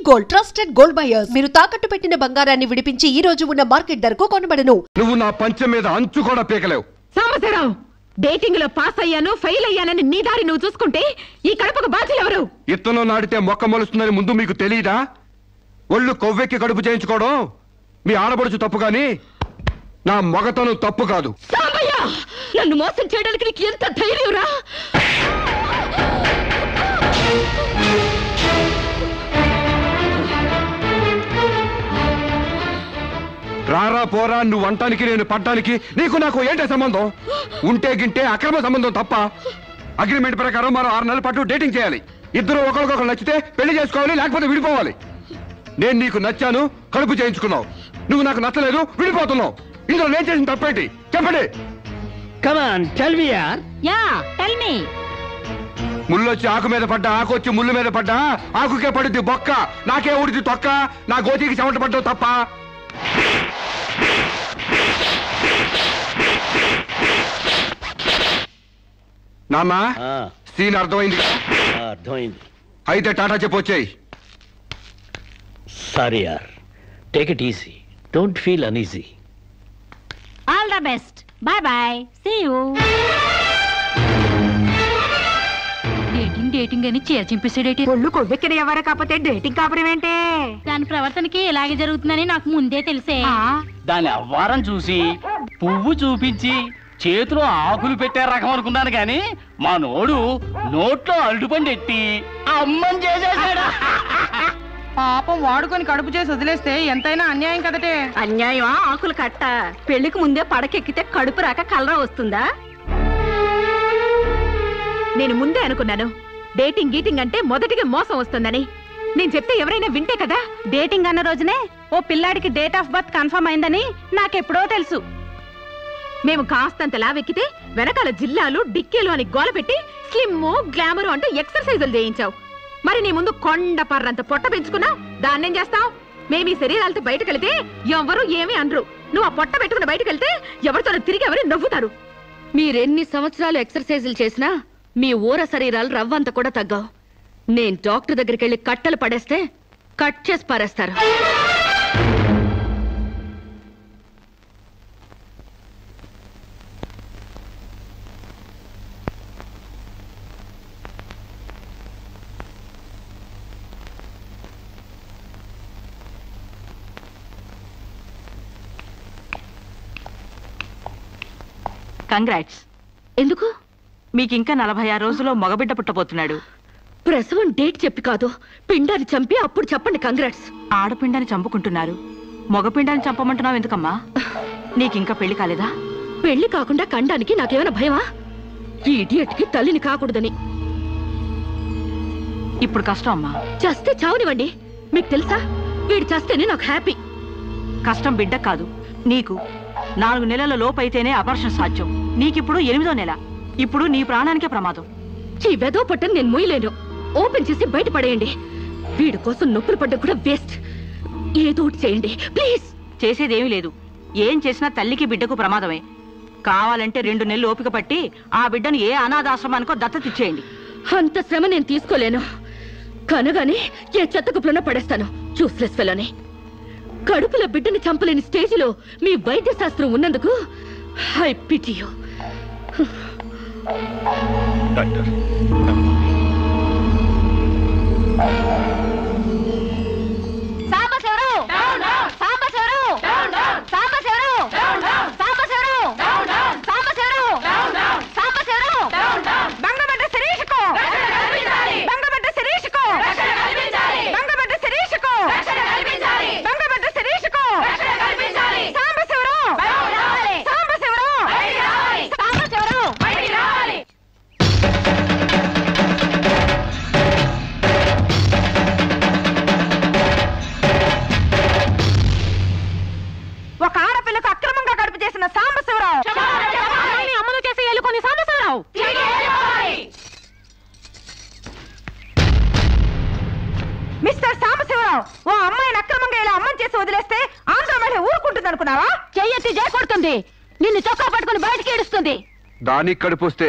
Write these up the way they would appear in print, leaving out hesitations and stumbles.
Gold trusted gold buyers. మీరు తాకట్టు పెట్టిన బంగారాన్ని విడిపించి ఈ రోజు ఉన్న మార్కెట్ ధరకు కొనబడను. నువ్వు నా పంచం మీద అంచు కూడా పీకలేవు. సాంబశివరావు, డేటింగ్ లో పాస్ అయ్యాను ఫెయిల్ అయ్యానని నీ దారి నువ్వు చూసుకుంటే ఈ కడుపుకు బాధ్యులు ఎవరు? ఇత్తనం నాడితే మొక్క మొలుస్తుందని ముందు మీకు తెలియదా? ఒళ్ళు కొవ్వెక్కి కడుపు చేయించుకోవడం మీ ఆడబడుచు తప్పు గాని నా మొగతను తప్పు కాదు. సాంబయ్య, నన్ను మోసం చేయడానికి నీకు ఎంత ధైర్యం రా? రారా పోరా నువ్వు అంటానికి నేను పడ్డానికి నీకు నాకు ఏంటే సంబంధం? ఉంటే గింటే అక్రమ సంబంధం తప్ప. అగ్రిమెంట్ ప్రకారం మరో 6 నెలల పాటు డేటింగ్ చేయాలి. ఇద్దరు ఒకరికొకరు నచ్చితే పెళ్లి చేసుకోవాలి, లేకపోతే విడిపోవాలి. నేను నీకు నచ్చాను, కడుపు చేయించుకున్నావు. నువ్వు నాకు నచ్చలేదు, విడిపోతున్నావు. ఇందులో నేను చేసిన తప్పేంటి చెప్పండి. Come on, tell me, yaar. Yeah, tell me. ముళ్ళొచ్చి ఆకు మీద పడ్డా, ఆకు వచ్చి ముళ్ళు మీద పడ్డా, ఆకుకే పడుద్ది బొక్క, నాకే ఊడిది తొక్క. నా గోతికి చెమట పడ్డావు తప్ప. నామ్మా, సీన్ అర్థమైంది? అర్థమైంది. అయితే టాటా చెప్పొచ్చాయి. సారీ యార్, take it easy, don't feel uneasy. All the best, bye bye, see you. Dating అని చింపేసేడేటి. ఒళ్ళు కొవ్వెక్కిన ఎవరు కాకపోతే డేటింగ్ కాపురం ఏంటే? దాని ప్రవర్తనకి ఇలాగే జరుగుతుందని నాకు ముందే తెలిసే. దాని అవ్వారం చూసి పువ్వు చూపించి చేతిలో ఆకులు పెట్టే రకం అనుకున్నాను గాని మా నోడు నోట్లో అరటిపండు ఎట్టి అమ్మని చేసేసాడు. పాపం వాడుకొని కడుపు చేసి వదిలేస్తే ఎంతైనా అన్యాయం కదటే. అన్యాయమా? ఆకులు కట్ట. పెళ్లికి ముందే పడకెక్కితే కడుపు రాక కలరా వస్తుందా? నేను ముందే అనుకున్నాను డేటింగ్ గీటింగ్ అంటే మొదటిగా మోసం వస్తుందని. నేను చెప్తే ఎవరైనా వింటే కదా. డేటింగ్ అన్న రోజునే ఓ పిల్లాడికి డేట్ ఆఫ్ బర్త్ కన్ఫర్మ్ అయిందని నాకెప్పుడో తెలుసు. మేము కాస్తంత లావెక్కితే వెనకాల జిల్లాలు డిక్కీలు అని గోల పెట్టి స్లిమ్ గ్లామర్ అంటూ ఎక్సర్సైజులు చేయించావు. మరి నీ ముందు కొండ పర్రంత పొట్ట పెంచుకున్నావు. దాన్నేం చేస్తావు? మేము ఈ శరీరాలతో బయటకెళ్తే ఎవరు ఏమీ అనరు. నువ్వు ఆ పొట్ట పెట్టుకుని బయటకెళ్తే ఎవరితో తిరిగి ఎవరు నవ్వుతారు. మీరెన్ని సంవత్సరాలు ఎక్సర్సైజులు చేసినా మీ ఊర శరీరాలు రవ్వంత కూడా తగ్గావు. నేను డాక్టర్ దగ్గరికి వెళ్ళి కట్టలు పడేస్తే కట్ చేసి పారేస్తారు. కంగ్రాట్స్. ఎందుకు? మీకింకా 46 రోజుల్లో మగబిడ్డ పుట్టబోతున్నాడు. ప్రసవం డేట్ చెప్పి కాదు, పిండాన్ని చంపి అప్పుడు చెప్పండి కంగ్రాట్స్. ఆడపిండాన్ని చంపుకుంటున్నారు, మగపిండాన్ని చంపమంటున్నావు ఎందుకమ్మా? నీకింకా పెళ్లి కాలేదా? పెళ్లి కాకుండా కండానికి నాకేమైనా భయమా? ఈ ఇడియట్ కి తల్లిని కాకూడదని. ఇప్పుడు కష్టం అమ్మా. చస్తే చావునివ్వండి. మీకు తెలుసా, వీడు చస్తేనే నాకు హ్యాపీ. కష్టం బిడ్డ కాదు నీకు. 4 నెలల లోపైతేనే అపర్షన్ సాధ్యం. నీకిప్పుడు 8వ నెల. ఇప్పుడు నీ ప్రాణానికే ప్రమాదం. ఈ వెదో పట్టని నేను మొయ్యలేను. ఓపెన్ చేసి బయట పడేయండి. వీడి కోసం నొప్పులు పడ్డ కూడా వేస్ట్. ఏదో ఒకటి చేయండి ప్లీజ్. చేసేదేమీ లేదు. ఏం చేసినా తల్లికి బిడ్డకు ప్రమాదమే. కావాలంటే 2 నెలలు ఓపిక పట్టి ఆ బిడ్డను ఏ అనాథాశ్రమానికో దత్తతిచ్చేయండి. అంత శ్రమ నేను తీసుకోలేను. కనగానే ఏ చెత్త కుప్పలోనే పడేస్తాను. చూస్లెస్ ఫెలోని. కడుపులో బిడ్డని చంపలేని స్టేజిలో మీ వైద్య శాస్త్రం ఉన్నందుకు I pity you. Doctor, mister Sambasivarao, ఓ అమ్మాయిని అక్రమంగా ఇలా అమ్మని చేసి వదిలేస్తే ఆంధ్ర మహిళ ఊరుకుంటుంది అనుకున్నావా? చెయ్యెత్తి కొడుతుంది, నిన్ను చొక్కా పట్టుకుని బయటికి ఏడుస్తుంది. దానికి కడుపు వస్తే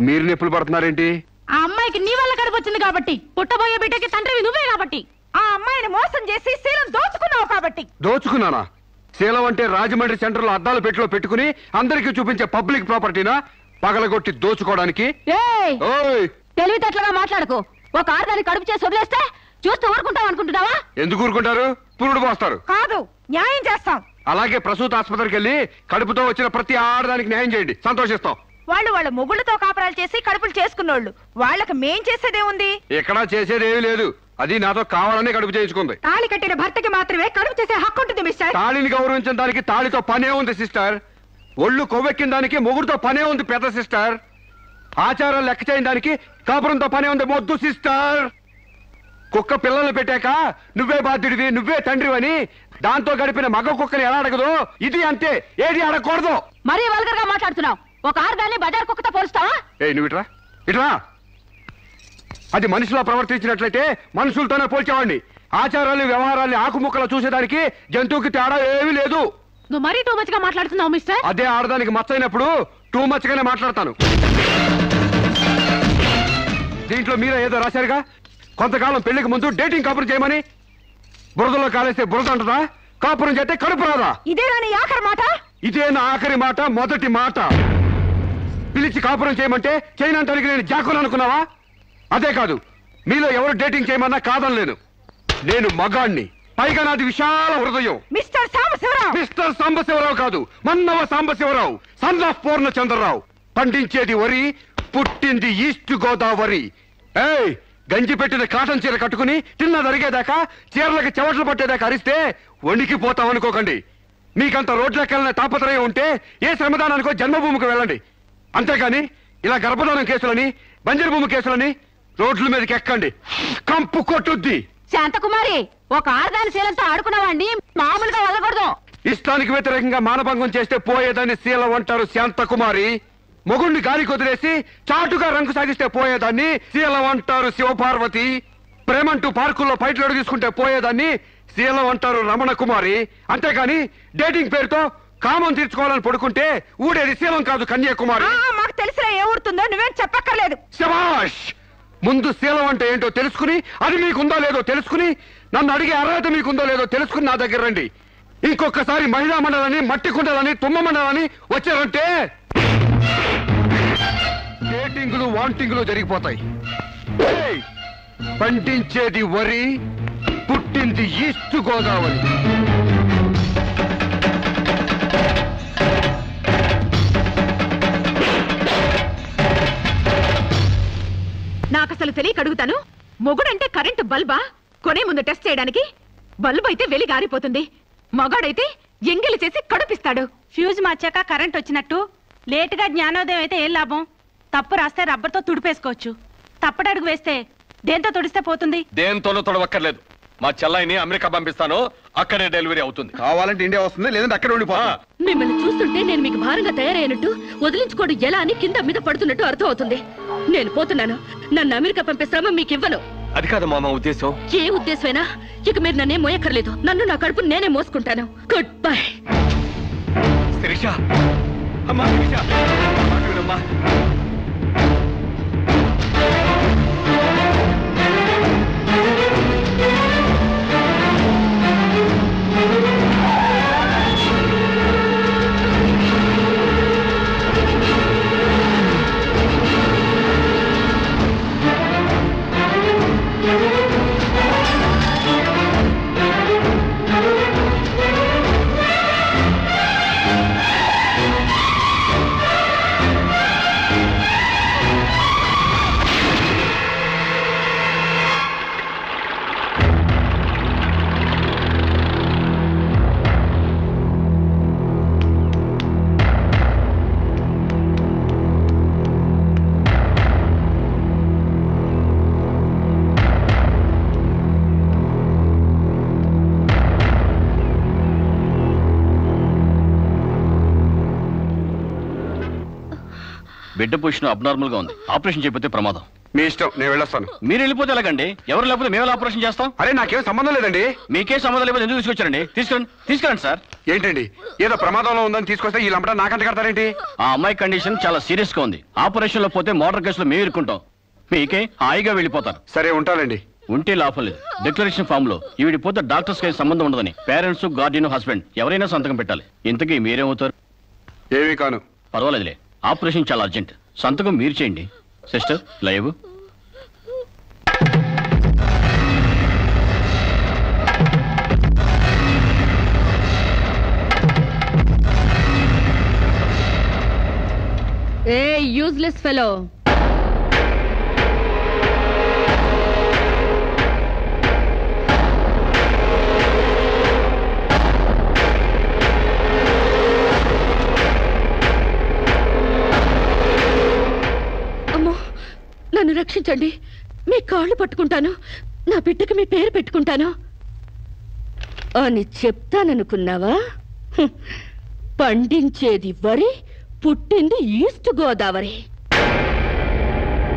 మీరు నొప్పులు పడుతున్నారేంటి? ఆ అమ్మాయికి నీ వల్ల కడుపు వచ్చింది కాబట్టి, పుట్టబోయే బిడ్డకి తండ్రివి నువ్వే కాబట్టి. ఆ అమ్మాయి చేసి శీలం దోచుకున్నావు కాబట్టి. దోచుకున్నానా? శీలం అంటే రాజమండ్రి సెంటర్ లో అద్దాల పెట్టిలో పెట్టుకుని అందరికీ చూపించే పబ్లిక్ ప్రాపర్టీనా పగలగొట్టి దోచుకోవడానికి? తెలివితేటలుగా మాట్లాడకు. ఒక ఆడదాన్ని కడుపు చేసి వదిలేస్తే చూస్తూ ఊరుకుంటాం అనుకుంటున్నావా? ఎందుకు ఊరుకుంటారు? పురుడు పోస్తారు. కాదు, న్యాయం చేస్తాం. అలాగే ప్రసూత ఆసుపత్రికి వెళ్ళి కడుపుతో వచ్చిన ప్రతి ఆడదానికి న్యాయం చేయండి, సంతోషిస్తాం. వాళ్ళు వాళ్ళ మొగుళ్ళతో కాపురాలు చేసి కడుపులు చేసుకున్నోళ్ళు, వాళ్ళకి మేం చేసేదే ఉంది? ఎక్కడా చేసేదేమీ లేదు. అది నాతో కావాలనే కడుపు చేయించుకుంది. తాళి కట్టిన భర్తకి మాత్రమే కడుపు చేసే హక్కు ఉంటుంది మిస్టర్. తాళిని గౌరవించిన దానికి తాళితో పనే ఉంది సిస్టర్. ఒళ్ళు కొవ్వెక్కిన దానికి మొగుడుతో పనే ఉంది పెద్ద సిస్టర్. ఆచారాలు లెక్క చేయని దానికి కాపురంతో పనే ఉంది మొద్దు సిస్టర్. కుక్క పిల్లలు పెట్టాక నువ్వే బాధ్యుడివి, నువ్వే తండ్రివని దాంతో గడిపిన మగ కుక్కని ఎలా అడగదు, ఇది అంతే. ఏది అడగకూడదు. మరీ వల్గర్ గా మాట్లాడుతున్నావు. ఒక ఆడదాన్ని బజార్ కుక్కతో పోలుస్తావా? నువ్వు ఇట్రా ఇట్రా. అది మనిషిలో ప్రవర్తించినట్లయితే మనుషులతోనే పోల్చేవాడిని. ఆచారాలు వ్యవహారాన్ని ఆకుముక్కలు చూసేదానికి జంతువుకి తేడా ఏమీ లేదు. నువ్వు మరీ టూ మచ్ గా మాట్లాడుతున్నావు మిస్టర్. అదే ఆడదానికి మచ్చైనప్పుడు టూ మచ్ గానే మాట్లాడతాను. దీంట్లో మీరే ఏదో రాశారుగా, కొంతకాలం పెళ్లికి ముందు డేటింగ్ కాపురం చేయమని. బురదలో కాలేస్తే బురద అంటదా? కాపురం చేస్తే కడుపు రాదా? ఇదేనా నీ ఆఖరి మాట? ఇదే నా ఆఖరి మాట, మొదటి మాట. పిలిచి కాపురం చేయమంటే చేయనంటానికి నేను జాకులు అనుకున్నావా? అదే కాదు, మీలో ఎవరు డేటింగ్ చేయమన్నా కాదనలేను. నేను మగాణ్ణి, పైగా నాది విశాల హృదయం. మిస్టర్ సాంబశివరావు. మిస్టర్ సాంబశివరావు కాదు, మన్నవ సాంబశివరావు, సన్ ఆఫ్ పూర్ణచంద్రరావు. పండించేది వరి, పుట్టింది ఈస్ట్ గోదావరి. ఏయ్, గంజి పెట్టిన కాటన్ చీర కట్టుకుని తిన్నది అరిగేదాకా, చీరలకి చెవట్లు పట్టేదాకా అరిస్తే వణికిపోతాం అనుకోకండి. మీకంత రోడ్లెక్కాలనే తాపత్రయం ఉంటే ఏ శ్రమదానానికో జన్మభూమికి వెళ్ళండి. అంతేగాని ఇలా గర్భధానం కేసులని, బంజరు భూమి కేసులని రోడ్ల మీదకి ఎక్కండి, కంపు కొట్టుద్ది. శాంతకుమారి, ఒక ఆడదాని శీలంతో ఆడుకున్నావాడిని మామూలుగా వదలకూడదు. ఇష్టానికి వ్యతిరేకంగా మానభంగం చేస్తే పోయేదాన్ని శీలం అంటారు శాంతకుమారి. మొగుణ్ణి గాలికి వదిలేసి చాటుగా రంగు సాగిస్తే పోయేదాన్ని శీలం అంటారు శివపార్వతి. ప్రేమంటూ పార్కుల్లో పైట్లోడు తీసుకుంటే పోయేదాన్ని శీలం అంటారు రమణ కుమారి. అంతేగాని డేటింగ్ పేరుతో కామం తీర్చుకోవాలని పడుకుంటే ఊడేది శీలం కాదు కన్యాకుమారి. మాకు తెలిసినా ఏ ఊరుతుందో నువ్వేం చెప్పక్కర్లేదు. శభాష్! ముందు శీలం అంటే ఏంటో తెలుసుకుని, అది మీకుందో లేదో తెలుసుకుని, నన్ను అడిగే అర్హత మీకుందో లేదో తెలుసుకుని నా దగ్గర రండి. ఇంకొకసారి మహిళా మండలని, మట్టి కుండలని, తుమ్మ మండలని వచ్చారంటే డేటింగులు వాంటింగులు జరిగిపోతాయి. పండించేది వరి, పుట్టింది ఈస్ట్ గోదావరి. నాకసలు తెలియక అడుగుతాను, మొగుడంటే కరెంటు బల్బా? కొనే ముందు టెస్ట్ చేయడానికి. బల్బు అయితే వెలి గారిపోతుంది, మగాడైతే ఎంగిలి చేసి కడుపిస్తాడు. ఫ్యూజ్ మార్చాక కరెంట్ వచ్చినట్టు లేటుగా జ్ఞానోదయం అయితే ఏం లాభం? తప్పు రాస్తే రబ్బర్తో తుడిపేసుకోవచ్చు, తప్పటడుగు వేస్తే దేంతో తుడిస్తే పోతుంది? దేంతోనూ తొడవక్కర్లేదు. మా చెల్లాయిని అమెరికా పంపిస్తాను, అక్కడే డెలివరీ అవుతుంది. కావాలంటే ఇండియా వస్తుంది, లేదంటే అక్కడ ఉండిపోతా. మిమ్మల్ని చూస్తుంటే నేను మీకు భారంగా తయారైనట్టు, వదిలించుకోవడం ఎలా అని కింద మీద పడుతున్నట్టు అర్థం అవుతుంది. నేను పోతున్నాను. నన్ను అమెరికా పంపే శ్రమ మీకు ఇవ్వను. అది కాదు మామ ఉద్దేశం. ఏ ఉద్దేశమైనా ఇక మీరు నన్నే మోయక్కర్లేదు. నన్ను నా కడుపు నేనే మోసుకుంటాను. Good bye. శిరీష, అమ్మా శిరీష, మాట వినమ్మా. బిడ్డ పొజిషన్ అబ్నార్మల్ గా ఉంది. ఆపరేషన్ చేయకపోతే ప్రమాదం. మీ ఇష్టం, నేను వెళ్ళొస్తాను. మీరు వెళ్ళిపోతే ఎలాగండి? ఎవరు లేకపోతే మేము ఆపరేషన్ చేస్తాం. అరే నాకేం సంబంధం లేదండి. మీకే సంబంధం లేకపోతే ఎందుకు తీసుకొచ్చారండి? తీసుకురండి సార్. ఏంటండి, ఏదో ప్రమాదంలో ఉందని తీసుకొస్తే ఈ లంపట నాకంట కడతారేంటి? ఆ అమ్మాయి కండిషన్ చాలా సీరియస్ గా ఉంది. ఆపరేషన్ లో పోతే మోటార్ కేసులో మేము ఇరుక్కుంటాం. మీకే హాయిగా వెళ్ళిపోతారు. సరే ఉంటానండి. ఉంటే లాభం లేదు. డిక్లరేషన్ ఫామ్ లో ఈవిడి పోతే డాక్టర్స్ కి సంబంధం ఉండదని పేరెంట్స్, గార్డియన్, హస్బెండ్ ఎవరైనా సంతకం పెట్టాలి. ఇంతకీ మీరేమవుతారు? ఏమీ కాను. పర్వాలేదులే, ఆపరేషన్ చాలా అర్జెంట్. సంతకం మీరు చేయండి. Sister live. ఏ యూజ్లెస్ ఫెలో, అమ్మో నన్ను రక్షించండి. మీ కాళ్ళు పట్టుకుంటాను, నా బిడ్డకి మీ పేరు పెట్టుకుంటాను అని చెప్తాననుకున్నావా? పండించేది వరి, పుట్టింది ఈస్ట్ గోదావరి.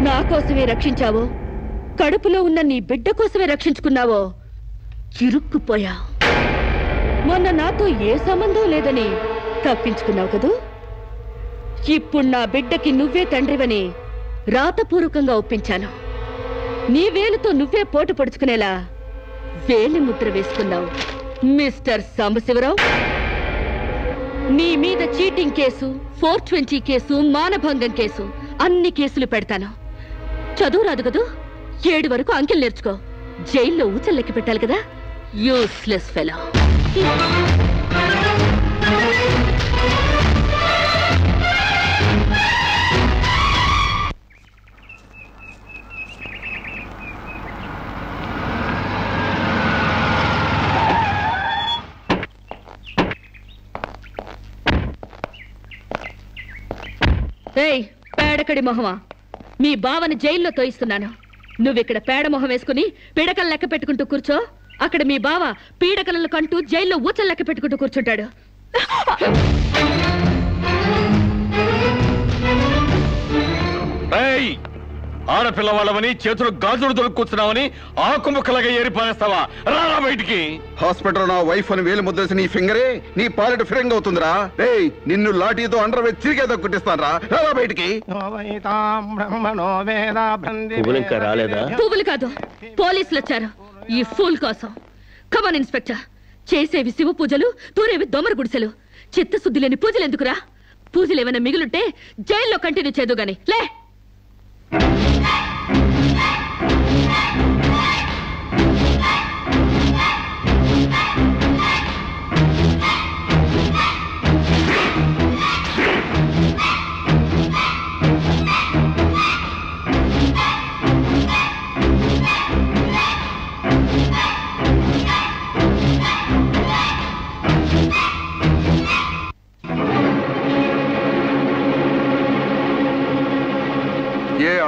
నా కోసమే రక్షించావో, కడుపులో ఉన్న నీ బిడ్డ కోసమే రక్షించుకున్నావో చిరుక్కుపోయా. మొన్న నాతో ఏ సంబంధం లేదని తప్పించుకున్నావు కదూ. ఇప్పుడు నా బిడ్డకి నువ్వే తండ్రివని రాతపూర్వకంగా ఒప్పించాను. నీ వేలుతో నువ్వే పోటు పొడుచుకునేలా వేలి ముద్ర వేసుకున్నావు మిస్టర్ సాంబశివరావు. నీ మీద చీటింగ్ కేసు, 420 కేసు, మానభంగం కేసు, అన్ని కేసులు పెడతాను. చదువు రాదు కదూ, 7 వరకు అంకెలు నేర్చుకో. జైల్లో ఊచలు లెక్క పెట్టాలి కదా. Useless fellow. ఏయ్ పేడకడి మొహమా, మీ బావని జైల్లో తోయిస్తున్నాను. నువ్విక్కడ పేడ మొహం వేసుకుని పీడకలు లెక్క పెట్టుకుంటూ కూర్చో. అక్కడ మీ బావ పీడకలను కంటూ జైల్లో ఊచలు లెక్క పెట్టుకుంటూ కూర్చుంటాడు. ఆడపిల్ల వాళ్ళవని చేతులు గాజులు దొరుకుతున్నావని ఆకు ముక్కలుగా ఏరిపారేస్తావా? రారా బయటికి. హాస్పిటల్ నా వైఫ్ అని వేలు ముద్దేసి నీ ఫింగరే నీ పాలెట్ ఫిరంగ్ అవుతుందిరా. ఏయ్ నిన్ను లాఠీతో అండర్ వేసి తిరిగేదో కుట్టిస్తాను రా. రారా బయటికి. పువ్వులు ఇంకా రాలేదా? పువ్వులు కాదు, పోలీసులు వచ్చారు ఈ ఫూల్ కోసం. Come on inspector. చేసేవి శివ పూజలు, తూరేవి దొమర గుడిసెలు. చిత్తశుద్ధి లేని పూజలు ఎందుకురా? పూజలు ఏమైనా మిగులుంటే జైల్లో కంటిన్యూ చేదు గాని లే.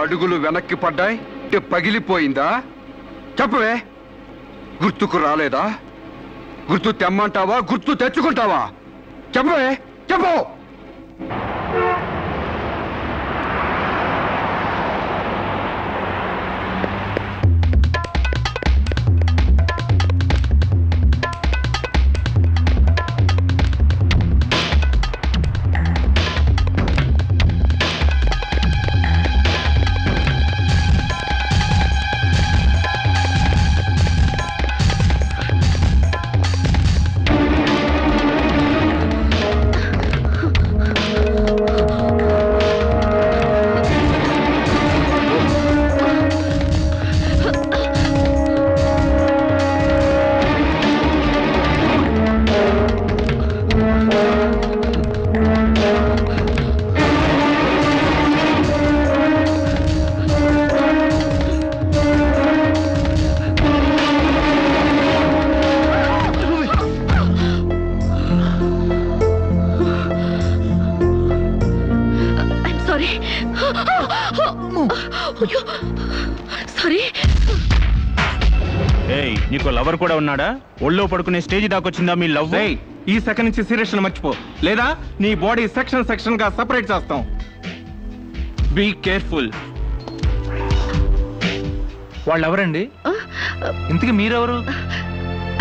అడుగులు వెనక్కి పడ్డాయి, పగిలిపోయిందా? చెప్పవే. గుర్తుకు రాలేదా? గుర్తు తెమ్మంటావా, గుర్తు తెచ్చుకుంటావా? చెప్పవే, చెప్పు. నీకు లవర్ కూడా ఉన్నాడా? ఒళ్ళో పడుకునే స్టేజ్ దాకొచ్చిందా మీ లవ్? ఈ సెకండ్ నుంచి సీరియస్ మర్చిపో, లేదా నీ బాడీ సెక్షన్ గా సెపరేట్ చేస్తాం. Be careful. వాళ్ళు ఎవరండి? ఇంతకీ మీరెవరు?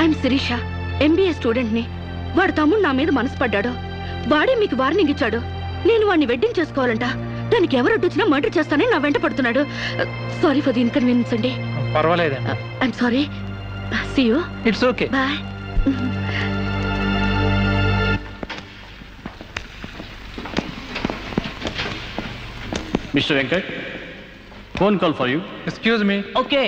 ఐఎమ్ శిరీష, MBA స్టూడెంట్ ని. వాడు తమ్ముడు నా మీద మనసు పడ్డాడు. వాడే మీకు వార్నింగ్ ఇచ్చాడు. నేను వాడిని వెడ్డింగ్ చేసుకోవాలంట. దానికి ఎవరు అడ్డొచ్చినా మర్డర్ చేస్తానని నా వెంట పడుతున్నాడు. సారీ ఫర్ ది ఇన్కన్వీనియన్స్ అండి. పర్వాలేదండి. I'm sorry. See you. It's okay. Bye. Mister Venkat, phone call for you. Excuse me. Okay.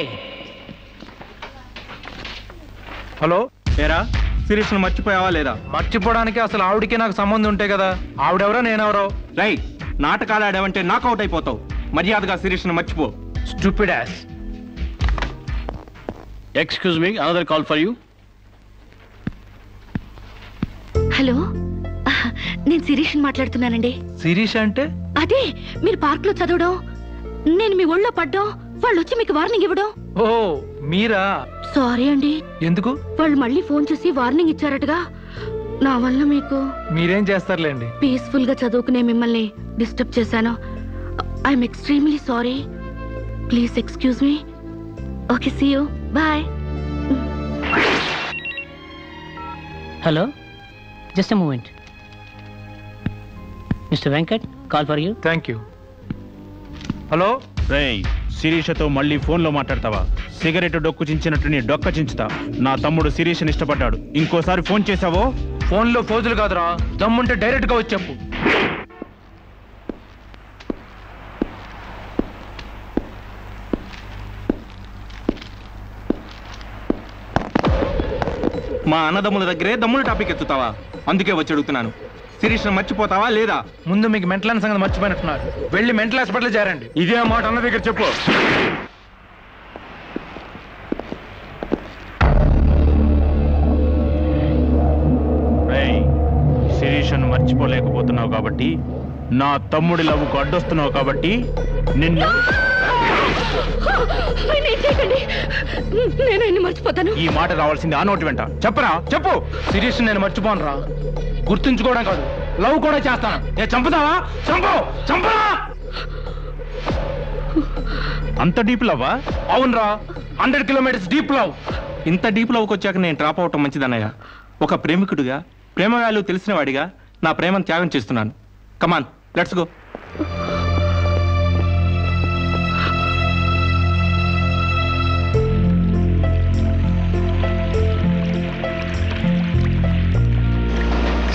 Hello, ఏరా శిరీష్ను మర్చిపోయావా లేదా? మర్చిపోవడానికి అసలు ఆవిడకి నాకు సంబంధం ఉంటే కదా. ఆవిడెవరో నేనెవరో. రైట్, నాటకాలు ఆడావంటే నాకౌట్ అయిపోతావు. మర్యాదగా శిరీష్ను మర్చిపో. Stupid ass. Excuse me, another call for you. Hello, నేను శిరీష్ మాట్లాడుతున్నానండి. శిరీష్ అంటే? అదే మీరు పార్క్ లో చదవడం, నేను మీ ఒళ్ళో పడ్డం, వాళ్ళు వచ్చి మీకు వార్నింగ్ ఇవ్వడం. ఓ మీరా? సారీ అండి. ఎందుకు? వాళ్ళు మళ్ళీ ఫోన్ చేసి వార్నింగ్ ఇచ్చారటగా. నా వల్ల మీకు. మీరేం చేస్తారులేండి. పీస్ఫుల్ గా చదువుకునే మిమ్మల్ని డిస్టర్బ్ చేశాను. I'm extremely sorry. Please excuse me. Okay, see you. Bye. Hello, just a moment. Mister Venkat, call for you. Thank you. Hello. రేయ్, శిరీషతో మళ్ళీ ఫోన్లో మాట్లాడతావా? సిగరెట్ డొక్కు చించినట్టు నీ డొక్క చించుతా. నా తమ్ముడు శిరీష్ని ఇష్టపడ్డాడు. ఇంకోసారి ఫోన్ చేసావో ఫోన్లో ఫోజులు కాదురా, దమ్ముంటే డైరెక్ట్ గా వచ్చి చెప్పు. మా అన్నదమ్ముల దగ్గరే దమ్ముల టాపిక్ ఎత్తుతావా? అందుకే వచ్చి అడుగుతున్నాను, శిరీష్ను మర్చిపోతావా లేదా? ముందు మీకు మెంటల్ అన్న సంగతి మర్చిపోయినట్టున్నారు. వెళ్ళి మెంటల్ హాస్పిటల్ చేరండి. ఇదే మాట అన్న దగ్గర చెప్పు. శిరీష్ను మర్చిపోలేకపోతున్నావు కాబట్టి, నా తమ్ముడి లవ్వుకు అడ్డొస్తున్నావు కాబట్టి నిన్ను. నేను మర్చిపోతాను. ఈ మాట రావాల్సింది ఆ నోటి వెంట. చెప్పరా, చెప్పు. శిరీష్ నేను మర్చిపోను రా. గుర్తుంచుకోవడం కాదు, లవ్ కూడా చేస్తాను. ఏ చంపుతావా? చంపు, చంపరా. అంత డీప్ లవ్వా? అవునరా, 100 కిలోమీటర్స్ డీప్ లవ్. ఇంత డీప్ లవ్కి వచ్చాక నేను డ్రాప్ అవటం మంచిదన్నయ్య. ఒక ప్రేమికుడిగా, ప్రేమ వాల్యూ తెలిసిన వాడిగా నా ప్రేమను త్యాగం చేస్తున్నాను. కమాన్, లెట్స్ గో.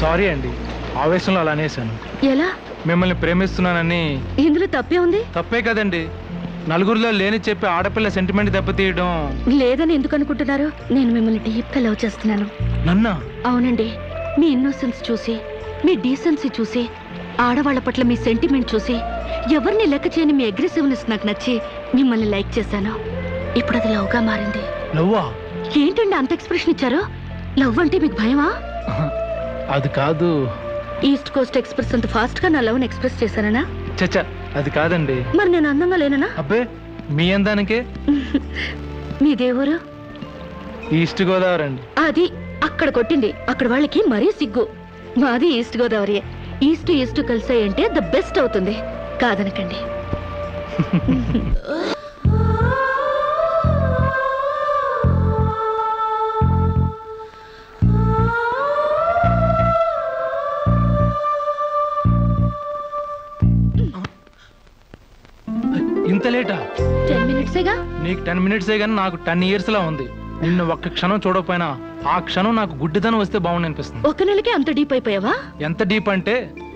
సారీ అండి, ఆవేశంలో అలా అనేసాను. ఎలా? మిమ్మల్ని ప్రేమిస్తున్నానని. ఇందులో తప్పే ఉంది? తప్పే కదండి. నలుగురిలో లేని చెప్పి ఆడపిల్ల సెంటిమెంట్ దెబ్బతీయడం. లేదని ఎందుకు అనుకుంటున్నారు? నేను మిమ్మల్ని డీప్ గా లవ్ చేస్తున్నాను. నన్నా? అవునండి. మీ ఇన్నోసెన్స్ చూసి, మీ డీసెన్సీ చూసి, ఆడవాళ్ల పట్ల మీ సెంటిమెంట్ చూసి, ఎవరిని లెక్క చేయని మీ అగ్రెసివ్నెస్ నాకు నచ్చి మిమ్మల్ని లైక్ చేశాను. ఇప్పుడు అది లవ్ గా మారింది. లవ్వా? ఏంటండి అంత ఎక్స్ప్రెషన్ ఇచ్చారు? లవ్ అంటే మీకు భయమా? అది కాదు. ఈస్ట్ కోస్ట్ ఎక్స్ప్రెస్ అంత ఫాస్ట్ గా నా లవ్ ని ఎక్స్ప్రెస్ చేశానా? చచ్చా, అది కాదండి. మరి నేను అందంగా లేనా? అబ్బే, మీ అందానికే. మీ దేవురు? ఈస్ట్ గోదావరి అండి. అది అక్కడ కొట్టింది. అక్కడ వాళ్ళకి మరీ సిగ్గు. మాది ఈస్ట్ గోదావరి. ఈస్ట్ ఈస్ట్ కలిసాయంటే ద బెస్ట్ అవుతుంది. కాదనకండి. ఇంత లేటా? 10 మినిట్సేగా. నీకు 10 మినిట్సే గానీ నాకు 10 years లా ఉంది. నిన్ను ఒక్క క్షణం చూడకపోయినా ఆ క్షణం నాకు గుడ్డిదనం వస్తే బాగుంది అనిపిస్తుంది. ఒక నెలకే అంత డీప్ అయిపోయావా? ఎంత డీప్ అంటే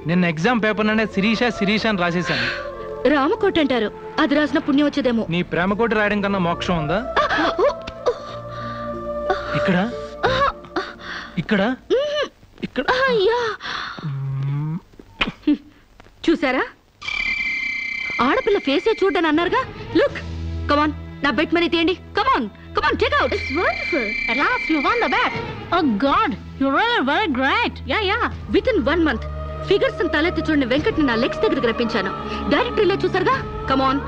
నిన్న ఎగ్జామ్ పేపర్ ననే శిరీష శిరీష అని రాసేసాను. రామకోట అంటారు. అది రాసిన పుణ్యం వచ్చేదేమో. నీ ప్రేమ కోటి రాయడం కన్నా మోక్షం ఉందా? ఇక్కడ ఇక్కడ ఇక్కడ. చూసారా? ఆడపిల్ల ఫేసే చూడని అన్నారుగా. లుక్, కమాన్, నా బెట్ మనీ తీయండి. Come on, come on, take out. It's wonderful. At last you won the bet. Oh God, you're really very great. Yeah. Within 1 month figures తలెత్తి చూడని వెంకట్ ని నా లెగ్స్ దగ్గరికి రప్పించాను. డైరెక్టరీలో చూసారుగా. Come on,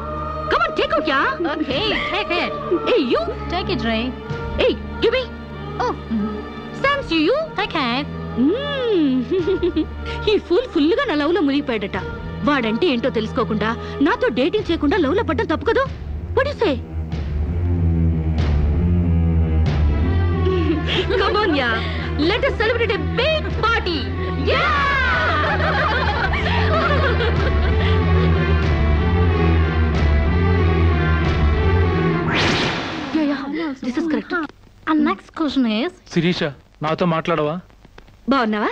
come on, take out. Yeah. Okay, take it. Hey, you. Take it, Ray. Hey, give me. Oh, Thanks you. take it. ఈ full గా నా లవ్ లో మునిగిపోయాడట. వాడంటే ఏంటో తెలుసుకోకుండా నాతో డేటింగ్ చేయకుండా లవ్ లో పడ్డం తప్పు కదా? What do you say? Come on, yeah. Let us celebrate a big party. Yeah! This is correct. Next question is Shirisha నాతో మాట్లాడవా? బాగున్నావా?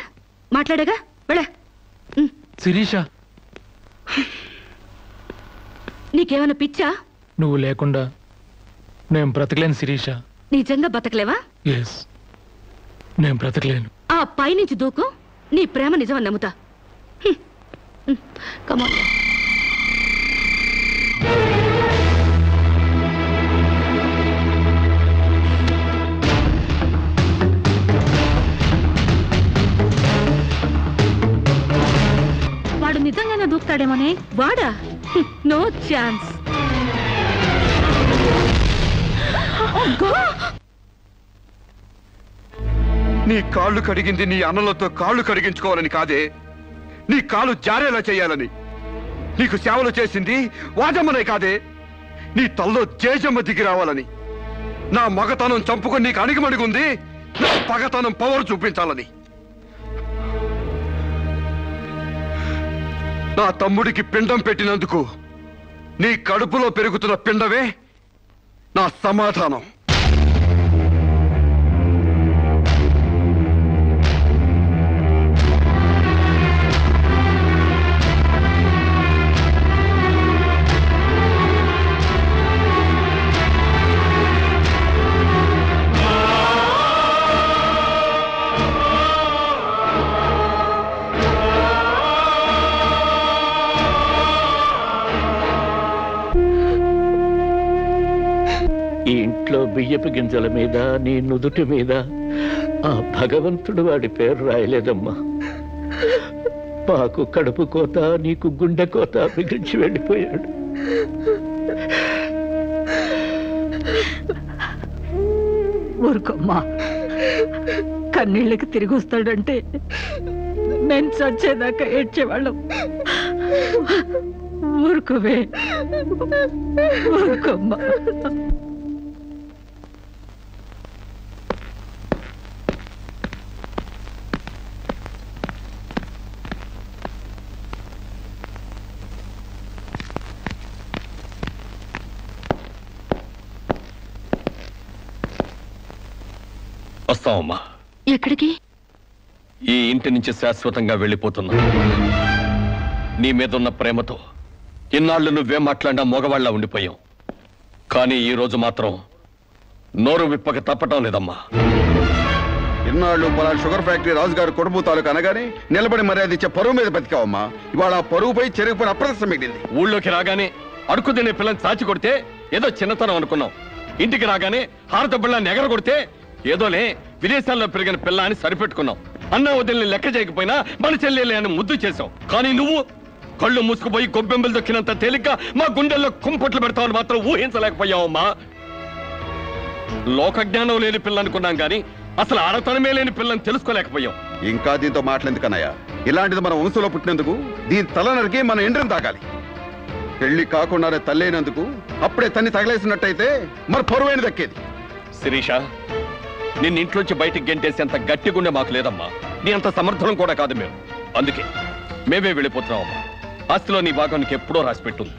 మాట్లాడగా వెళ్ళ. శిరీష నీకేమైనా పిచ్చా? నువ్వు లేకుండా నేను బ్రతకలేను శిరీష. నిజంగా బతకలేవా? ఎస్, నేను బ్రతకలేను. ఆ పైనుంచి దూకు, నీ ప్రేమ నిజమని నమ్ముతా. కమాన్. వాడు నిజంగానే దూకుతాడేమోనే. వాడా? No chance. నీ కాళ్ళు కడిగింది నీ అన్నలతో కాళ్ళు కడిగించుకోవాలని కాదే, నీ కాలు జారేలా చేయాలని. నీకు సేవలు చేసింది వాజమ్మనే కాదే, నీ తల్లో జేజమ్మ దిగి రావాలని. నా మగతనం చంపుకొని నీకు అణిగిమణిగుంది నా పగతనం పవర్ చూపించాలని. నా తమ్ముడికి పిండం పెట్టినందుకు నీ కడుపులో పెరుగుతున్న పిండమే నా సమాధానం. ఈ ఇంట్లో బియ్యపు గింజల మీద నీ నుదుటి మీద ఆ భగవంతుడు వాడి పేరు రాయలేదమ్మా. మాకు కడుపు కోత, నీకు గుండె కోత మిగిల్చి వెళ్ళిపోయాడు. ఊరుకోమ్మా, కన్నీళ్ళకి తిరిగి వస్తాడంటే నేను చచ్చేదాకా ఏడ్చేవాళ్ళం. ఊరుకోవే, ఊరుకోమ్మా. వస్తామమ్మా. ఎక్కడికి? ఈ ఇంటి నుంచి శాశ్వతంగా వెళ్ళిపోతున్నా. నీ మీదున్న ప్రేమతో ఇన్నాళ్ళు నువ్వేం మాట్లాడినా మగవాళ్ళ ఉండిపోయాం. కానీ ఈ రోజు మాత్రం నోరు విప్పక తప్పటం లేదమ్మా. ఇన్నాళ్ళు పలా షుగర్ ఫ్యాక్టరీ రాజుగారు కొడుపు తాలూకు అనగానే నిలబడి మర్యాద ఇచ్చే పరువు మీద బతికావమ్మా. ఇవాళ ఆ పరువుపై చెరుగుపడి అప్రదర్శన మిగిలింది. ఊళ్ళోకి రాగానే అడుకు తినే పిల్లని చాచి కొడితే ఏదో చిన్నతనం అనుకున్నాం. ఇంటికి రాగానే హారతబ్బళ్ళని ఎగర కొడితే ఏదోనే విదేశాల్లో పెరిగిన పిల్ల అని సరిపెట్టుకున్నాం. అన్న వదిలిని లెక్క చేయకపోయినా మన చెల్లెలే అని ముద్దు చేశావు. కానీ నువ్వు కళ్ళు మూసుకుపోయి గొబ్బెంబలు దొక్కినంత తేలిగ్గా మా గుండెల్లో కుంపట్లు పెడతావని మాత్రం ఊహించలేకపోయావమ్మా. లోకజ్ఞానం లేని పిల్ల అనుకున్నాం కానీ అసలు ఆడతనమే లేని పిల్లని తెలుసుకోలేకపోయాం. ఇంకా దీంతో మాట్లాడేందుకన్నయ్యా, ఇలాంటిది మన వంశంలో పుట్టినందుకు దీని తల నరికి మన ఎండ్రం తాగాలి. పెళ్లి కాకుండానే తల్లైనందుకు అప్పుడే తన్ని తగలేసినట్టయితే మరి పరువైన దక్కేది. శిరీష, నిన్న ఇంట్లోంచి బయటికి గెంటేసేంత గట్టి గుండె మాకు లేదమ్మా. నీ అంత సమర్థనం కూడా కాదు మేము. అందుకే మేమే వెళ్ళిపోతున్నామమ్మా. ఆస్తిలో నీ భాగం నీకు ఎప్పుడో రాసిపెట్టుంది.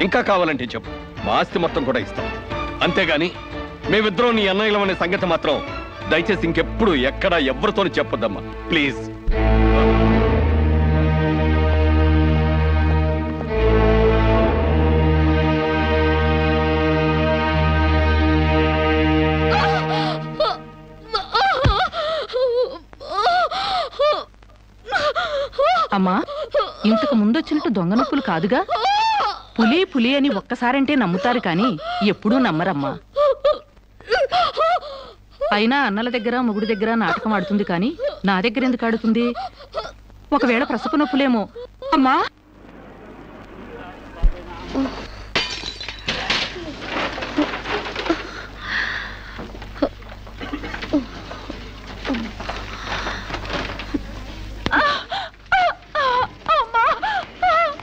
ఇంకా కావాలంటే చెప్పు, మా ఆస్తి మొత్తం కూడా ఇస్తాం. అంతేగాని మేమిద్దరం నీ అన్నయ్యలం అనే సంగతి మాత్రం దయచేసి ఇంకెప్పుడు ఎక్కడ ఎవరితోనూ చెప్పొద్దమ్మా, ప్లీజ్. అమ్మా, ఇంతకు ముందొచ్చినట్టు దొంగ నొప్పులు కాదుగా? పులి పులి అని ఒక్కసారంటే నమ్ముతారు కానీ ఎప్పుడూ నమ్మరమ్మా. అయినా అన్నల దగ్గర మొగుడి దగ్గర నాటకం ఆడుతుంది కానీ నా దగ్గర ఎందుకు ఆడుతుంది? ఒకవేళ ప్రసవ నొప్పులేమో. అమ్మా,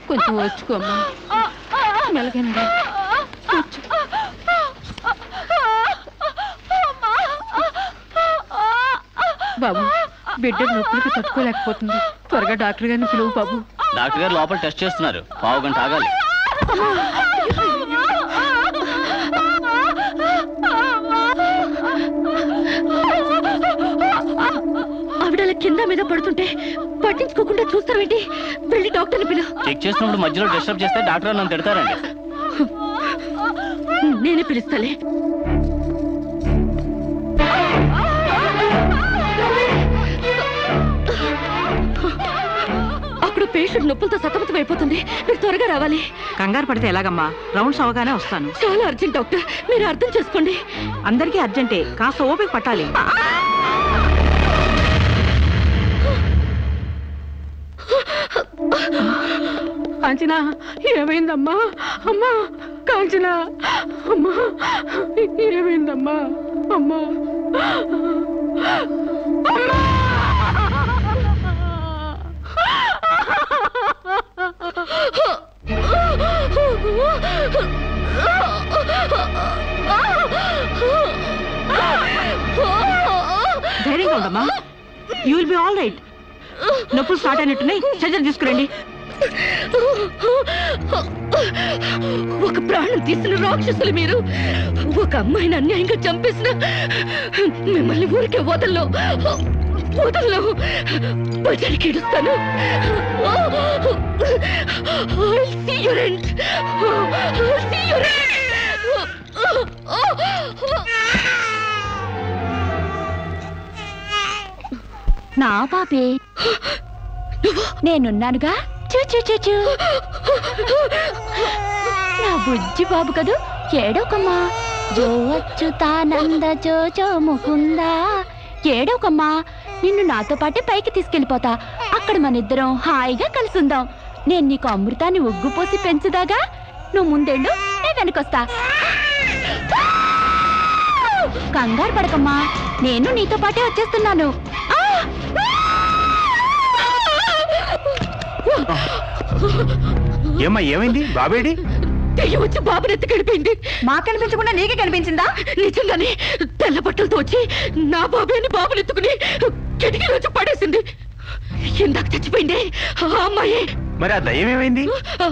కొంచెం వచ్చుకోమ్మా, మెలగండి. బాబు, బిడ్డ నొప్పులకి తట్టుకోలేకపోతుంది. త్వరగా డాక్టర్ గారిని పిలువు బాబు. డాక్టర్ గారు లోపల టెస్ట్ చేస్తున్నారు, పావు గంట ఆగాలి. మీద పడుతుంటే పట్టించుకోకుండా చూస్తావేంటి? వెళ్ళి డాక్టర్ని పిలు. చెక్ చేసినప్పుడు మధ్యలో డిస్టర్బ్ చేస్తే డాక్టర్ నన్ను తిడతారండి. నేనే పిలుస్తాలే. అక్కడ పేషెంట్ నొప్పులతో సతమతం అయిపోతుంది. మీరు త్వరగా రావాలి. కంగారు పడితే ఎలాగమ్మా? రౌండ్స్ అవగానే వస్తాను. చాలా అర్జెంట్ డాక్టర్, మీరు అర్థం చేసుకోండి. అందరికీ అర్జెంటే, కాస్త ఓపిక పట్టాలి. కాంచనా, ఏమైందమ్మా? అమ్మా కాంచనా, అమ్మా ఏమైందమ్మా? అమ్మా అమ్మా ధైర్యంగా ఉండమ్మా. You will be all right. నొప్పులు స్టార్ట్ అయినట్టున్నాయి, సర్జరీ తీసుకురండి. ఒక ప్రాణం తీసిన రాక్షసులు మీరు. ఒక అమ్మాయిని అన్యాయంగా చంపేసిన మిమ్మల్ని ఊరికే వదల్లో బజారికి ఇడుస్తాను. నా పాపే, నేనున్నానుగా. చూ నా బుజ్జి బాబు కదూ, ఏడోకమ్మా. జో అచ్యుతానంద జో జో ముకుందా. ఏడోకమ్మా, నిన్ను నాతో పాటే పైకి తీసుకెళ్ళిపోతా. అక్కడ మన ఇద్దరం హాయిగా కలిసి ఉందాం. నేను నీకు అమృతాన్ని ఒగ్గుపోసి పెంచుదాగా. నువ్వు ముందెళ్ళు, నేను వెనకొస్తా. కంగారు పడకమ్మా, నేను నీతో పాటే వచ్చేస్తున్నాను. ఏమ్మా, ఏమైంది? బాబేడి? దెయ్యం వచ్చి బాబుని ఎత్తి గడిపోయింది. మాకు కనిపించకుండా నీకే కనిపించిందా? నిజంగానే తెల్ల బట్టలతో వచ్చి నా బాబేని బాబుని ఎత్తుకుని కిటికీలో వచ్చి పడేసింది. ఇందాక చచ్చిపోయింది ఆ అమ్మాయి. మరి ఆ దయ్యం ఏమైంది? ఆ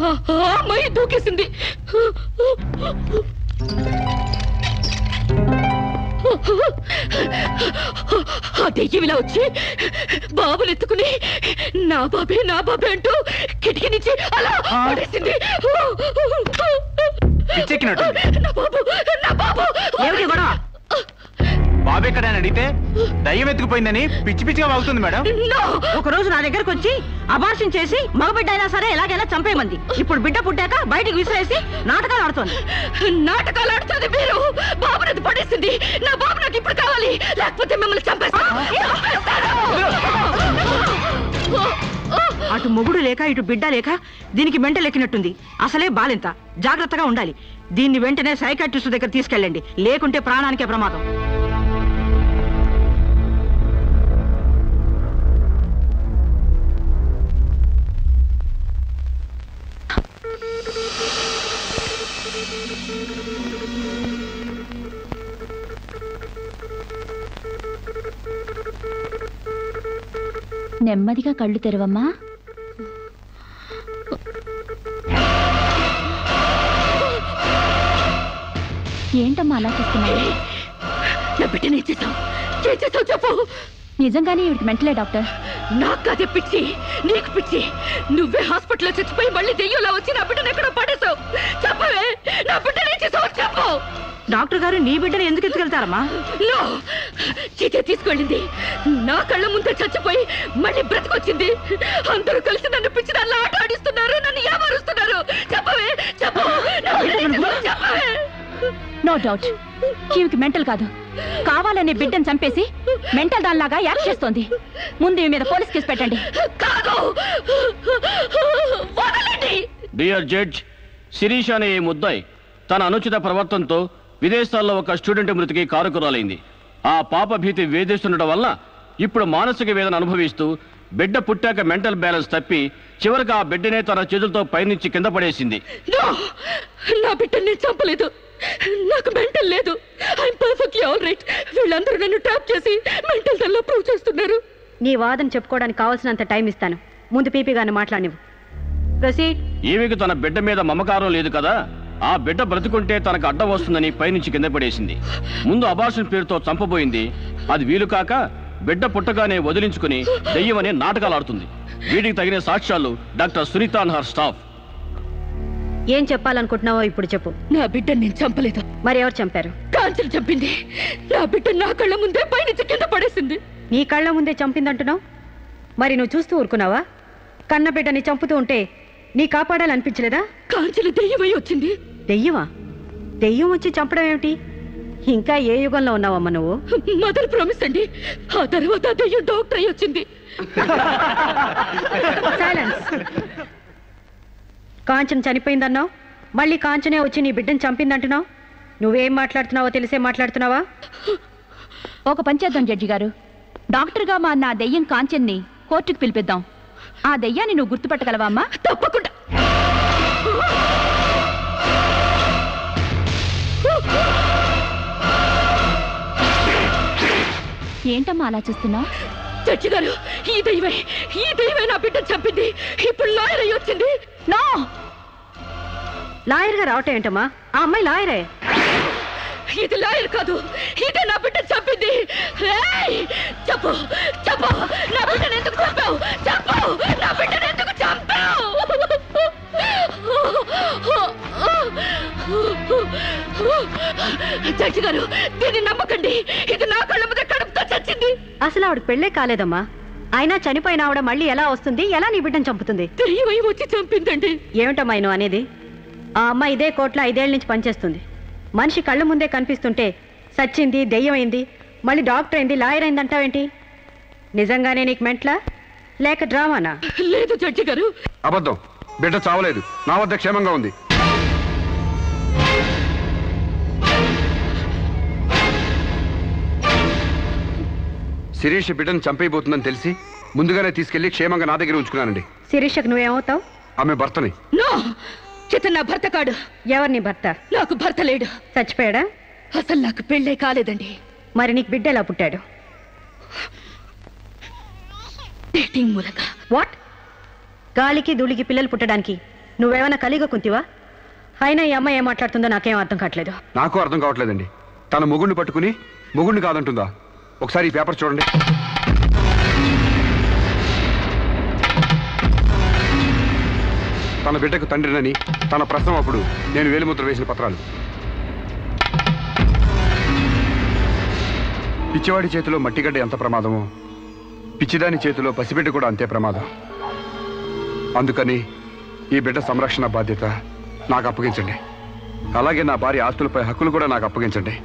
అమ్మాయి దూకేసింది. ఆ దెయ్యం ఇలా వచ్చి బాబుని ఎత్తుకుని నా బాబే అంటూ కిటికీ నుంచి అలా పడేసింది. నా బాబు ఏమిటి గొడవ? బాబు ఎక్కడ అని అడిగితే దయ్యం ఎత్తుకుపోయిందని పిచ్చి పిచ్చిగా వాగుతుంది మేడం. ఒక రోజు నా దగ్గరకు వచ్చి అబార్షన్ చేసి మగబిడ్డ అయినా సరే ఎలాగైనా చంపేయమంది. ఇప్పుడు బిడ్డ పుట్టాక బయటికి విసిరేసి నాటకాలు ఆడుతోంది. నాటకాలు ఆడుతుంది మీరు. బాబునది పడేసింది. నా బాబు నాకు ఇప్పుడు కావాలి, లేకపోతే మిమ్మల్ని చంపేస్తాను. అటు మొగుడు లేక ఇటు బిడ్డ లేక దీనికి మెంటల్ ఎక్కినట్టుంది. అసలే బాలింత, జాగ్రత్తగా ఉండాలి. దీన్ని వెంటనే సైకాట్రిస్ట్ దగ్గర తీసుకెళ్ళండి, లేకుంటే ప్రాణానికే ప్రమాదం. నెమ్మదిగా కళ్ళు తెరవమ్మా. ఏంటమ్మా అలా చూస్తున్నావు? నా బిడ్డని చేసావు చెప్పు. నిజంగానే ఇవిడికి మెంటలే డాక్టర్. నాకు అదే పిచ్చి, నీకు పిచ్చి. నువ్వే హాస్పిటల్లో చచ్చిపోయి మళ్ళీ దెయ్యంలా వచ్చి నా బిడ్డను ఎక్కడో పడేసావు. చెప్పవే, నా బిడ్డనే చేసావు చెప్పు. డాక్టర్ గారు నీ బిడ్డను ఎందుకు ఎత్తుకెళ్తారమ్మా? చీతే తీసుకెళ్ళింది. నా కళ్ళ ముందే చచ్చిపోయి మళ్ళీ బ్రతికొచ్చింది. అందరూ కలిసి నన్ను పిచ్చి దానిలో ఆట ఆడిస్తున్నారు, నన్ను ఏమారుస్తున్నారు. చెప్పవే చెప్పు. చెప్పవే. నో డౌట్, ఈమెకి మెంటల్ కాదు, కావాలనే బిడ్డను చంపేసి మెంటల్ దానిలాగా యాక్ట్ చేస్తోంది. ముందు ఈ మీద పోలీస్ కేసు పెట్టండి. డియర్ జడ్జ్, శిరీష్ అనే ఈ ముద్దాయి తన అనుచిత ప్రవర్తనతో విదేశాల్లో ఒక స్టూడెంట్ మృతికి కారకురాలైంది. ఆ పాప భీతి వేధిస్తుండటం వల్ల ఇప్పుడు మానసిక వేదన అనుభవిస్తూ బిడ్డ పుట్టాక మెంటల్ బ్యాలెన్స్ తప్పి చివరికి ఆ బిడ్డనే తన చేతులతో పైనుంచి కింద పడేసింది. నా బిడ్డని చంపలేదు, నాకు మెంటల్ లేదు. I'm perfectly all right. వీళ్ళందరూ నన్ను ట్రాప్ చేసి మెంటల్ దానిలో ప్రూవ్ చేస్తున్నారు. నీ వాదన చెప్పుకోవడానికి కావాల్సినంత టైం ఇస్తాను. ముందు పీపీ గారిని మాట్లాడినివ్వు. ప్రొసీడ్. ఈమెకు తన బిడ్డ మీద మమకారం లేదు కదా, ఆ బిడ్డ బ్రతుకుంటే తనకు అడ్డం వస్తుందని పైనుంచి కింద పడేసింది. ముందు అబార్షన్ పేరుతో చంపబోయింది. అది వీలు కాక బిడ్డ పుట్టగానే వదిలించుకుని దెయ్యమనే నాటకాలు ఆడుతుంది. వీటికి తగిన సాక్ష్యాలు doctor Sunitha and her staff. ఏం చెప్పాలనుకుంటున్నావో ఇప్పుడు చెప్పు. నా బిడ్డని నేను చంపలేదు. మరి ఎవరు చంపారు? కాంచెలు చంపింది. నా బిడ్డ నా కళ్ళ ముందే పైనుంచి కింద పడేసింది. నీ కళ్ళ ముందే చంపిందంటున్నావు, మరి నువ్వు చూస్తూ ఊరుకున్నావా? కన్న బిడ్డని చంపుతూ ఉంటే నీ కాపాడాలనిపించలేదా? కాంచెలు దెయ్యమై వచ్చింది. దెయ్యమా? దెయ్యం వచ్చి చంపడం ఏమిటి? ఇంకా ఏ యుగంలో ఉన్నావమ్మా నువ్వు? మదర్ ప్రామిస్ అండి. ఆ తర్వాత దెయ్యం డాక్టర్ అయి వచ్చింది. సైలెన్స్. కాంచన చనిపోయిందన్నావు, మళ్ళీ కాంచనే వచ్చి నీ బిడ్డను చంపిందంటున్నావు. నువ్వేం మాట్లాడుతున్నావో తెలిసే మాట్లాడుతున్నావా? ఒక పని చేద్దాం జడ్జి గారు, డాక్టర్గా మా నా దెయ్యం కాంచెన్ని కోర్టుకు పిలిపిద్దాం. ఆ దెయ్యాన్ని నువ్వు గుర్తుపట్టగలవా అమ్మా? తప్పకుండా. ఏంటమ్మా అలా చూస్తున్నావు? జడ్జి గారు, ఈ దైవే నా బిడ్డ చంపింది. ఇప్పుడు లాయర్ అయ్యి వచ్చింది. నో, లాయర్ గా రావటం ఏంటమ్మా? ఆ అమ్మాయి లాయరే. ఇది లాయర్ కాదు, ఇదే నా బిడ్డ చంపింది. చెప్పు చెప్పు, నా బిడ్డను ఎందుకు చంపావు? చెప్పు, నా బిడ్డను ఎందుకు చంపావు? జడ్జి గారు, దీన్ని నమ్మకండి. ఇది నా కళ్ళ మీద కడుపుతో చచ్చింది. అసలు ఆవిడ పెళ్ళే కాలేదమ్మా. అయినా చనిపోయిన ఆవిడ మళ్ళీ ఎలా వస్తుంది? ఎలా నీ బిడ్డను చంపుతుంది? దెయ్యమై వచ్చి చంపిందండి. ఏమిటమ్మా నువ్వు అనేది? ఆ అమ్మాయి ఇదే కోర్టులో 5 ఏళ్ల నుంచి పనిచేస్తుంది. మనిషి కళ్ళ ముందే కనిపిస్తుంటే సచ్చింది, దెయ్యమైంది, మళ్ళీ డాక్టర్ అయింది, లాయర్ అయింది అంటావేంటి? నిజంగానే నీకు మెంట్లా లేక డ్రామానా? లేదు జడ్జి గారు, అబద్ధం. బిడ్డ చావలేదు, నా వద్ద క్షేమంగా ఉంది. శిరీష్ బిడ్డను చంపైపోతుందని తెలిసి ముందుగానే తీసుకెళ్లి క్షేమంగా నా దగ్గర ఉంచుకున్నానండి. శిరీషకు నువ్వేమవుతావు? ఆమె భర్తని. నో, చితన్ నా భర్త కాడు. ఎవరు నీ భర్త? నాకు భర్త లేడు. చచ్చిపోయాడా? అసలు నాకు పెళ్ళే కాలేదండి. మరి నీకు బిడ్డ ఎలా పుట్టాడు? డేటింగ్ మూలంగా. వాట్? గాలికి ధూళికి పిల్లలు పుట్టడానికి నువ్వేమైనా కలిగ కుంతివా? అయినా ఈ అమ్మాయి ఏం మాట్లాడుతుందో నాకేం అర్థం కావట్లేదు. నాకు అర్థం కావట్లేదండి. తన మొగుడిని పట్టుకుని మొగుడిని కాదంటుందా? ఒకసారి ఈ పేపర్ చూడండి. తన బిడ్డకు తండ్రినని తన ప్రశ్న అప్పుడు నేను వేలిముద్ర వేసిన పత్రాలు. పిచ్చివాడి చేతిలో మట్టిగడ్డ ఎంత ప్రమాదమో పిచ్చిదాని చేతిలో పసిబిడ్డ కూడా అంతే ప్రమాదం. అందుకని ఈ బిడ్డ సంరక్షణ బాధ్యత నాకు అప్పగించండి. అలాగే నా భార్య ఆస్తులపై హక్కులు కూడా నాకు అప్పగించండి.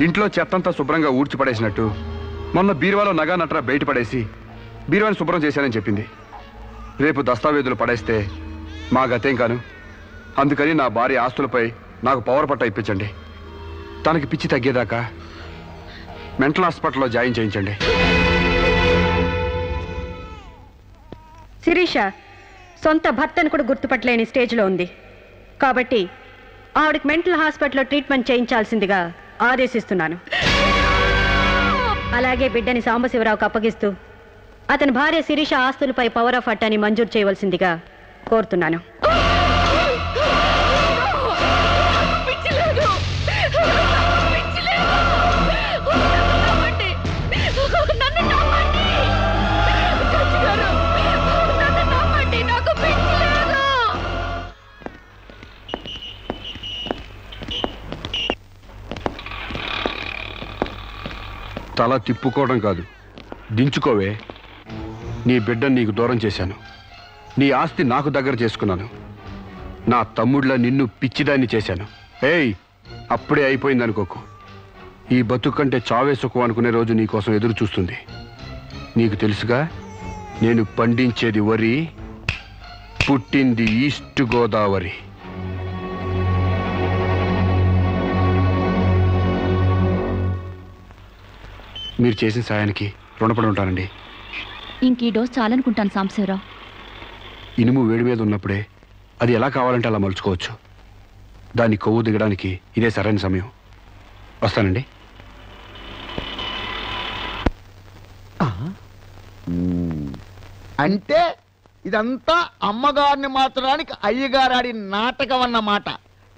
ఇంట్లో చెత్తంతా శుభ్రంగా ఊడ్చిపడేసినట్టు మొన్న బీరువాలో నగా నట్రా బయట పడేసి బీరువాని శుభ్రం చేశానని చెప్పింది. రేపు దస్తావేజులు పడేస్తే మా గతేం కాను. అందుకని నా భార్య ఆస్తులపై నాకు పవర్ పట్ట ఇప్పించండి. తనకి పిచ్చి తగ్గేదాకా మెంటల్ హాస్పిటల్లో జాయిన్ చేయించండి. శిరీష సొంత భర్తను కూడా గుర్తుపట్టలేని స్టేజ్లో ఉంది. కాబట్టి ఆవిడకి మెంటల్ హాస్పిటల్లో ట్రీట్మెంట్ చేయించాల్సిందిగా ఆదేశిస్తున్నాను. అలాగే బిడ్డని సాంబశివరావుకు అప్పగిస్తూ అతని భార్య శిరీష ఆస్తులపై పవర్ ఆఫ్ అట్టాని మంజూరు చేయవలసిందిగా కోరుతున్నాను. తల తిప్పుకోవడం కాదు, దించుకోవే. నీ బిడ్డను నీకు దూరం చేశాను. నీ ఆస్తి నాకు దగ్గర చేసుకున్నాను. నా తమ్ముళ్ళ నిన్ను పిచ్చిదాన్ని చేశాను. ఏయ్, అప్పుడే అయిపోయింది అనుకోకు. ఈ బతుకంటే చావే సుఖం అనుకునే రోజు నీకోసం ఎదురు చూస్తుంది. నీకు తెలుసుగా, నేను పండించేది వరి, పుట్టింది ఈస్ట్ గోదావరి. మీరు చేసిన సాయానికి రుణపడి ఉంటానండి. ఇంక ఈ డోస్ చాలనుకుంటాను సాంబశివరావు. ఇనుము వేడి మీద ఉన్నప్పుడే అది ఎలా కావాలంటే అలా మలుచుకోవచ్చు. దాన్ని కొవ్వు దిగడానికి ఇదే సరైన సమయం. వస్తానండి. అంటే ఇదంతా అమ్మగారిని మార్చడానికి అయ్యగారు ఆడి నాటకం అన్నమాట.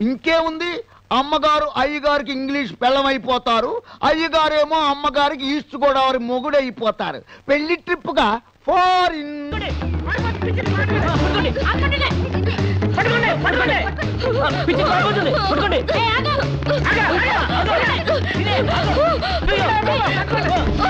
ఇంకేముంది, అమ్మగారు అయ్యగారికి ఇంగ్లీష్ పెళ్ళమైపోతారు, అయ్యగారేమో అమ్మగారికి ఈస్ట్ గోదావరి మొగుడైపోతారు. పెళ్లి ట్రిప్ గా ఫారిన్.